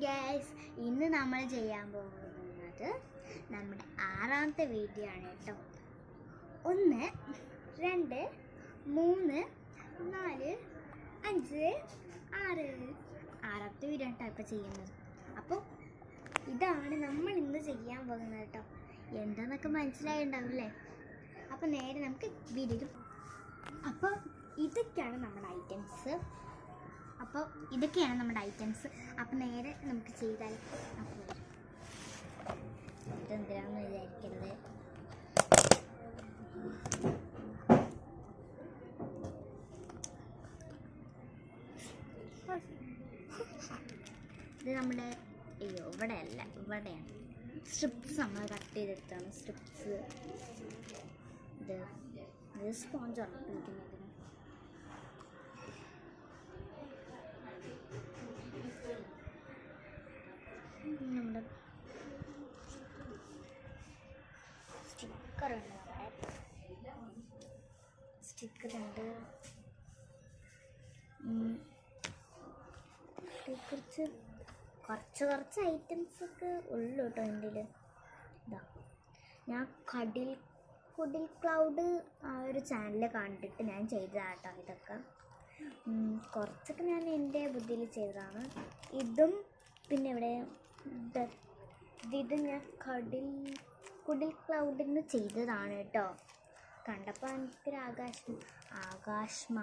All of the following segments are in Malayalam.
ഗൈസ്, ഇന്ന് നമ്മൾ ചെയ്യാൻ പോകുന്നത് നമ്മുടെ 6ാമത്തെ വീഡിയോ ആണ് കേട്ടോ. 1 2 3 4 5 6 6ാമത്തെ വീഡിയോ ആണ് ഇപ്പോൾ ചെയ്യുന്നത്. അപ്പോൾ ഇതാണ് നമ്മൾ ഇന്ന് ചെയ്യാൻ പോകുന്നത് കേട്ടോ. എന്താണെന്നൊക്കെ മനസ്സിലായിട്ടുണ്ടാവില്ലേ? അപ്പോൾ നേരെ നമുക്ക് വീഡിയോ. അപ്പോൾ ഇതൊക്കെയാണ് നമ്മുടെ ഐറ്റംസ്. അപ്പോൾ നേരെ നമുക്ക് ചെയ്താൽ. അപ്പോൾ ഇതെന്തിനാണെന്ന് വിചാരിക്കരുത്. ഇത് നമ്മുടെ ഇവിടെയല്ല, ഇവിടെയാണ് സ്ട്രിപ്സ് നമ്മൾ കട്ട് ചെയ്തെടുത്താണ്. സ്ട്രിപ്സ് ഇത് സ്പോഞ്ചാണ് ഉപയോഗിക്കുന്നത്. നമ്മുടെ സ്റ്റിക്കറുണ്ട്, കുറച്ച് ഐറ്റംസൊക്കെ ഉള്ളു കേട്ടോ എൻ്റെ കയ്യിൽ. ഇതാ ഞാൻ കുടിൽ ക്ലൗഡ് ആ ഒരു ചാനൽ കണ്ടിട്ട് ഞാൻ ചെയ്തതാണ് കേട്ടോ. ഇതൊക്കെ കുറച്ചൊക്കെ ഞാൻ എൻ്റെ ബുദ്ധിയിൽ ചെയ്തതാണ്. ഇതും പിന്നെ ഇവിടെ ഇത് ഞാൻ കുടിൽ ക്ലൗഡിൽ നിന്ന് ചെയ്തതാണ് കേട്ടോ. കണ്ടപ്പോൾ എനിക്കൊരു ആകാശമില്ല,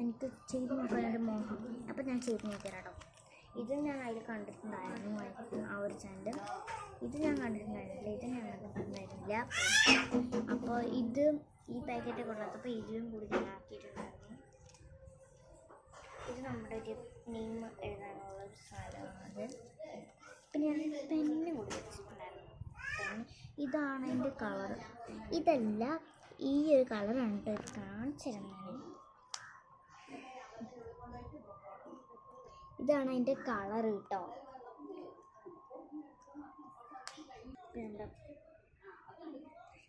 എനിക്ക് ചെയ്ത് നോക്കാനൊരു മോഹം. അപ്പം ഞാൻ ചെയ്ത് നോക്കിയാൽ കേട്ടോ. ഇത് ഞാൻ അതിൽ കണ്ടിട്ടുണ്ടായിരുന്നു, ആ ഒരു ചാനൽ. ഇത് ഞാൻ കണ്ടിട്ടുണ്ടായിരുന്നില്ല. അപ്പോൾ ഈ പാക്കറ്റ് കൊണ്ടുവന്നപ്പോൾ ഇതിലും കൂടി ഞാൻ ആക്കിയിട്ടുണ്ടായിരുന്നു. ഇത് നമ്മുടെ ഒരു നെയിം എഴുതാനുള്ള ഒരു സാധനമാണത്. പിന്നെ ഞാൻ പെന്ന് കൂടി വെച്ചിട്ടുണ്ടായിരുന്നു. ഇതാണ് എൻ്റെ കളർ. ഇതല്ല, ഈ ഒരു കളറാണ് കേട്ടോ. കാണിച്ചിരുന്നത് ഇതാണ് അതിൻ്റെ കളർ കേട്ടോ.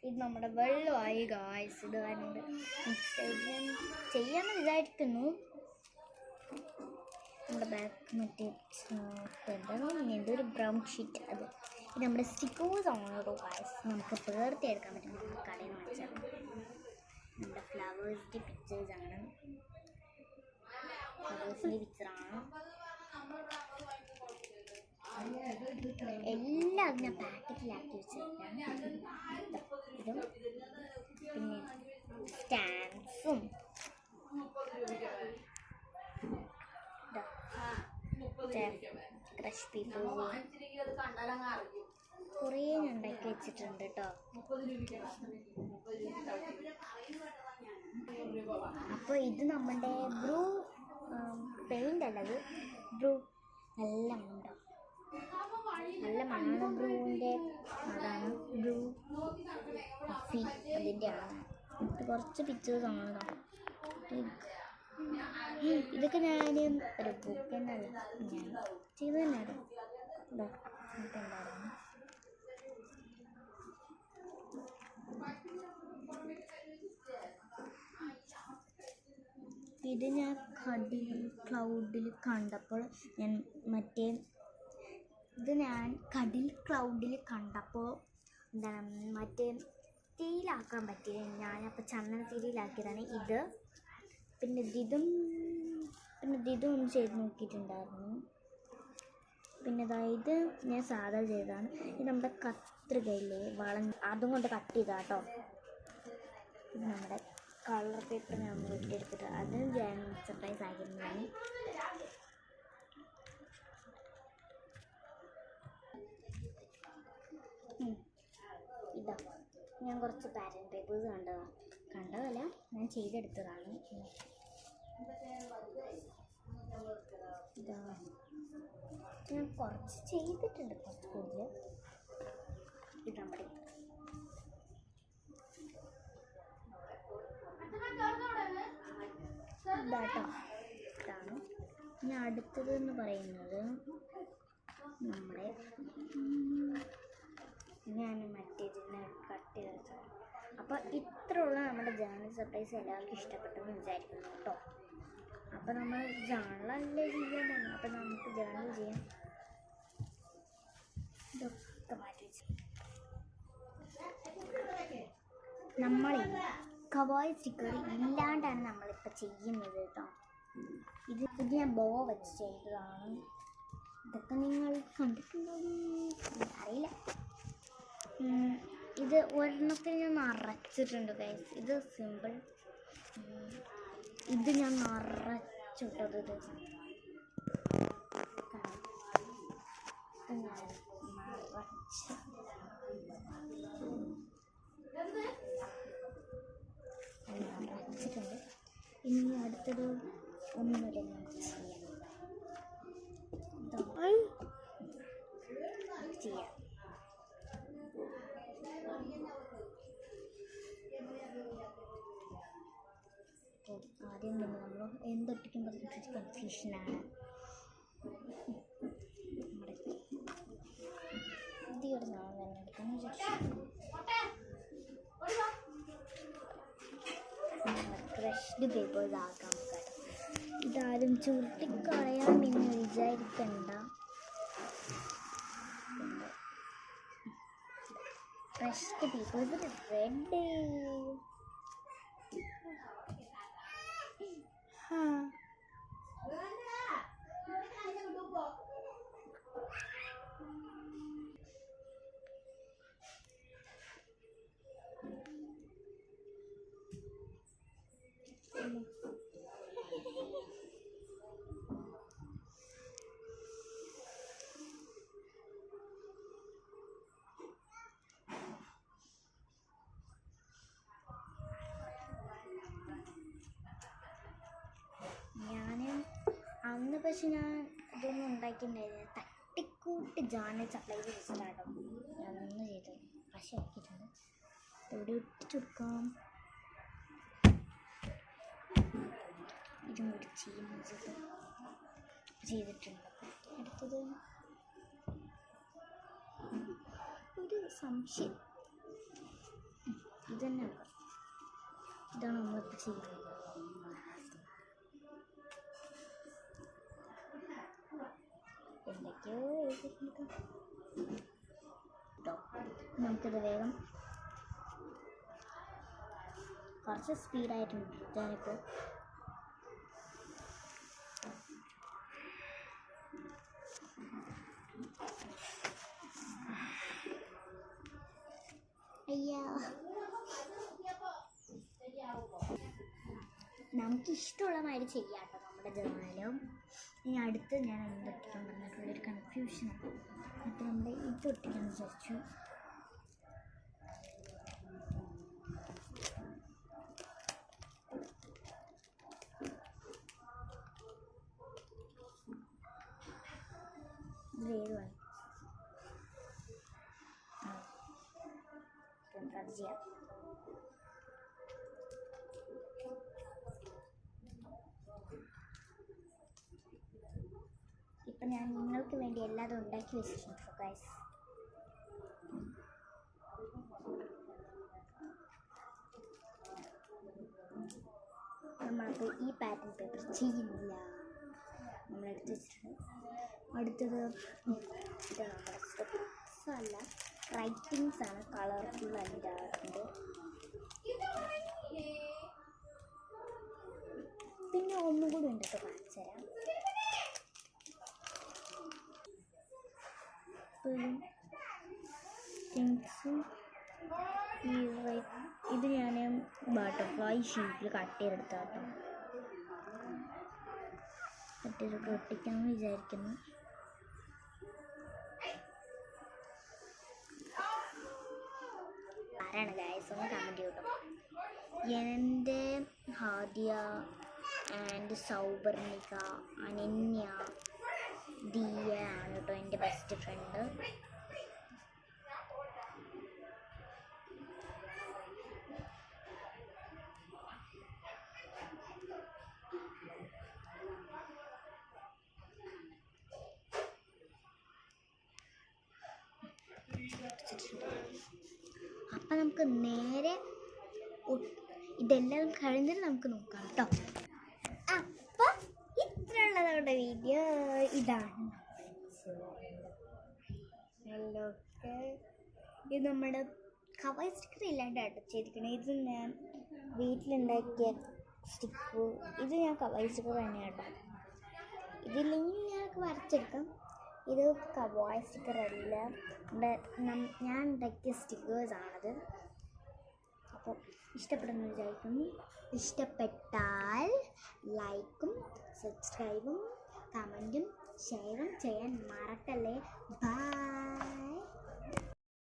ഇത് നമ്മുടെ വെള്ളമായി ഗായ്സ്. ഇത് വരുന്നത് ചെയ്യാമെന്ന് വിചാരിക്കുന്നു. നമ്മുടെ ബാക്ക് മറ്റേ എന്തൊരു ബ്രൗൺ ഷീറ്റ്, അത് ഇത് നമ്മുടെ സ്റ്റിക്കേഴ്സ് ആണ് കേട്ടോ ഗായ്സ്. നമുക്ക് പേർത്തി എടുക്കാൻ പറ്റും. കടയിൽ നിന്ന് വാങ്ങിച്ചാൽ നമ്മുടെ ഫ്ലവേഴ്സിൻ്റെ പിക്ചേഴ്സാണ്. എല്ലാം അതിനെ പാക്കറ്റിലാക്കി വെച്ചിട്ടാണ്. ഇതും പിന്നെ സ്റ്റാൻഡ്സും ക്രഷ് പീപ്പിൾസും കുറേ ഞാൻ ഉണ്ടാക്കി വെച്ചിട്ടുണ്ട് കേട്ടോ. അപ്പോൾ ഇത് നമ്മുടെ ബ്രൂ പെയിൻ്റ് അല്ലത്, ബ്രൂ നല്ല മണമുണ്ടാവും. നല്ല മണമാണ് ബ്രൂവിൻ്റെ. അതാണ് ബ്രൂ കോഫി, അതിൻ്റെ ആണ്. കുറച്ച് പിക്ചേഴ്സ് ആണ്. ഇതൊക്കെ ഞാൻ ഒരു ബുക്ക് തന്നെയല്ല, ഞാൻ ചെയ്ത് തന്നെയായിരുന്നു. ഉണ്ടായിരുന്നു. ഇത് ഞാൻ ക്ലൗഡിൽ കണ്ടപ്പോൾ എന്താണ് മറ്റേ തീയിലാക്കാൻ പറ്റിയത്. ഞാനപ്പോൾ ചന്ദന തീയിലാക്കിയതാണ് ഇത്. പിന്നെ ഇതും ഒന്ന് ചെയ്ത് നോക്കിയിട്ടുണ്ടായിരുന്നു. പിന്നെ ഇത് ഞാൻ സാധാ ചെയ്തതാണ്. ഇത് നമ്മുടെ കത്രികയില്ലേ അതും കൊണ്ട് കട്ട് ചെയ്താട്ടോ. ഇത് നമ്മുടെ കളർ പേപ്പർ ഞാൻ വെട്ടിയെടുത്തിട്ട് അത് ഞാൻ സർപ്രൈസ് ആക്കിയിരുന്നതാണ്. ഇതാ ഞാൻ കുറച്ച് പാറ്റേൺ പേപ്പേഴ്സ് കണ്ടതല്ല, ഞാൻ ചെയ്തെടുത്തതാണ്. ഇതാ ഞാൻ കുറച്ച് ചെയ്തിട്ടുണ്ട്, കുറച്ച് കൂടുതൽ. ഇത് നമ്മുടെ ഇതാണ്. ഇനി അടുത്തതെന്ന് പറയുന്നത് നമ്മുടെ ഞാൻ മറ്റേതിനെ കട്ട് ചെയ്ത്. അപ്പോൾ ഇത്രയുള്ള നമ്മുടെ ജേർണൽ സർപ്രൈസ് എല്ലാവർക്കും ഇഷ്ടപ്പെട്ടെന്ന് വിചാരിക്കുന്നു കേട്ടോ. അപ്പം നമ്മൾ ജേണലല്ലേ ചെയ്യാൻ പോകുന്നത്. അപ്പം നമുക്ക് ജേണൽ ചെയ്യാം. ഇതൊക്കെ മാറ്റി വെച്ച് നമ്മൾ കവായി സ്റ്റിക്കർ ഇല്ലാണ്ടാണ് നമ്മളിപ്പോൾ ചെയ്യുന്നത് കേട്ടോ. ഇത് ഞാൻ ബോ വെച്ച് ചെയ്തതാണ്. ഇതൊക്കെ നിങ്ങൾ കണ്ടിട്ടുണ്ടോ അറിയില്ല. ഇത് ഒരെണ്ണത്തിൽ ഞാൻ നിറച്ചിട്ടുണ്ട് ഗൈസ്. ഇത് സിമ്പിൾ. ഇത് ഞാൻ നിറച്ചിട്ടത്. ഇത് നിറച്ചിട്ടുണ്ട്. ഇനി അടുത്തത് ഒന്നുമില്ല ചെയ്യാം. ആദ്യം തന്നെ നമ്മൾ എന്തൊട്ടിക്കുമ്പോൾ കൺഫ്യൂഷനാണ്. ഇതിയുടെ സാധനം തന്നെ എടുക്കാമെന്ന് വിചാരിച്ചു. ക്രഷ്ഡ് പേപ്പേഴ്സ് ആക്കാം. ഇതാരും ചുരുട്ടിക്കളയാമെന്ന് വിചാരിക്കണ്ട. Crushed papers red. അന്ന് പക്ഷെ ഞാൻ ഇതൊന്നും ഉണ്ടാക്കിയിട്ടുണ്ടായിരുന്നില്ല. തട്ടിക്കൂട്ട് ജാന സപ്ലൈ വെച്ചിട്ടാട്ടോ ഞാനൊന്നും ചെയ്തത്. പക്ഷെ ആക്കിയിട്ടുണ്ട്. ഇവിടെ ഇട്ടിച്ചെടുക്കാം. ഇതും കൂടി ചെയ്തിട്ടുണ്ട്. അടുത്തത് ഒരു സംശയം. ഇത് തന്നെ ഇതാണ് നമ്മളിപ്പോൾ ചെയ്യുന്നത്. എന്തൊക്കെയോ നമുക്കിത് വേഗം കുറച്ച് സ്പീഡായിട്ടുണ്ട് ഞാനിപ്പോൾ. നമുക്കിഷ്ടമുള്ള മാതിരി ചെയ്യാം കേട്ടോ നമ്മുടെ ജേണലും. ഇനി അടുത്ത് ഞാൻ എന്തൊട്ടിക്കാൻ പറഞ്ഞിട്ടുള്ളൊരു കൺഫ്യൂഷനാണ്. അപ്പോൾ നമ്മൾ ഇത് ഒട്ടിക്കാൻ വിചാരിച്ചു. ഇത് വേണം അത് ചെയ്യാം. ഇപ്പം ഞാൻ നിങ്ങൾക്ക് വേണ്ടി എല്ലാതും ഉണ്ടാക്കി വെച്ചിട്ടുണ്ട് ഗൈസ്. നമ്മളപ്പോൾ ഈ പാറ്റേൺ പേപ്പർ ചെയ്യുന്നില്ല. നമ്മളെടുത്ത് വെച്ചിട്ടുണ്ട്. അടുത്തത് ഇത് നമ്മുടെ സ്റ്റെപ്സ് അല്ല, റൈറ്റിങ്സ് ആണ്. കളർഫുൾ അല്ലാണ്ട്. പിന്നെ ഒന്നും കൂടി ഉണ്ട് കേട്ടോ, കാണിച്ചു തരാം. തിങ്സും ഇത് ഞാൻ ബട്ടർഫ്ലൈ ഷീറ്റിൽ കട്ട് ചെയ്തെടുത്താട്ടോ. കട്ട് ചെയ്തിട്ട് ഒട്ടിക്കാമെന്ന് വിചാരിക്കുന്നു. ആരാണ് ഗൈസ് ഒന്ന് കമൻറ്റ് ചെയ്യട്ടോ. എൻ്റെ ഹാദിയ ആൻഡ് സൗബർണിക, അനന്യ, ദിയ ആണ് കേട്ടോ എൻ്റെ ബെസ്റ്റ് ഫ്രണ്ട്. അപ്പം നമുക്ക് നേരെ ഇതെല്ലാം കഴിഞ്ഞിട്ട് നമുക്ക് നോക്കാം കേട്ടോ. അപ്പം നമ്മുടെ വീഡിയോ ഇതാണ്. ഇത് നമ്മുടെ കവർ സ്റ്റിക്കർ ഇല്ലാണ്ട് അടച്ചിരിക്കണം. ഇത് ഞാൻ വീട്ടിലുണ്ടാക്കിയ സ്റ്റിക്കർ. ഇത് ഞാൻ കവർ സ്റ്റിക്കർ തന്നെയാണ് കേട്ടോ. ഇതില്ലെങ്കിൽ ഞങ്ങൾക്ക് വരച്ചെടുക്കാം. ഇത് കവർ സ്റ്റിക്കർ അല്ല, ഞാൻ ഉണ്ടാക്കിയ സ്റ്റിക്കേഴ്സാണത്. അപ്പോൾ ഇഷ്ടപ്പെടുന്നു വിചാരിക്കുന്നു. ഇഷ്ടപ്പെട്ടാൽ ലൈക്കും സബ്സ്ക്രൈബും കമൻറ്റും ഷെയറും ചെയ്യാൻ മറക്കല്ലേ. ബൈ.